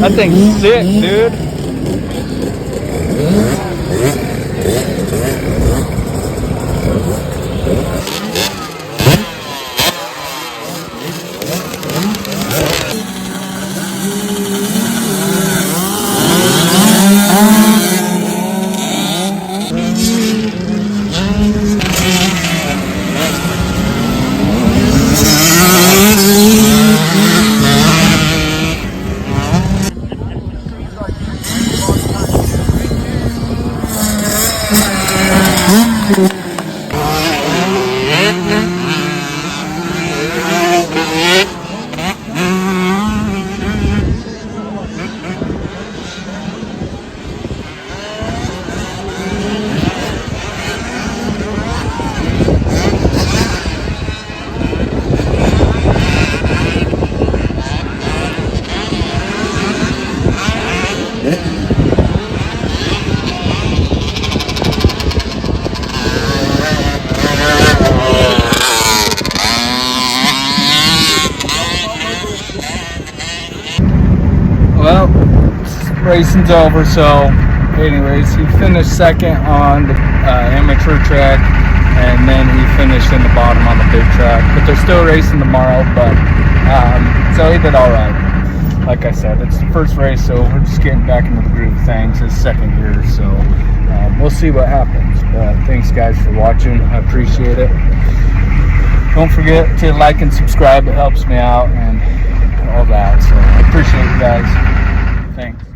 That thing's sick, dude. Well, racing's over, so anyways, he finished second on the amateur track, and then he finished in the bottom on the big track, but they're still racing tomorrow, but so he did all right. Like I said, it's the first race, so we're just getting back into the groove of things. It's second year, so we'll see what happens, but thanks guys for watching. I appreciate it. Don't forget to like and subscribe. It helps me out and all that, so I appreciate you guys. Thanks.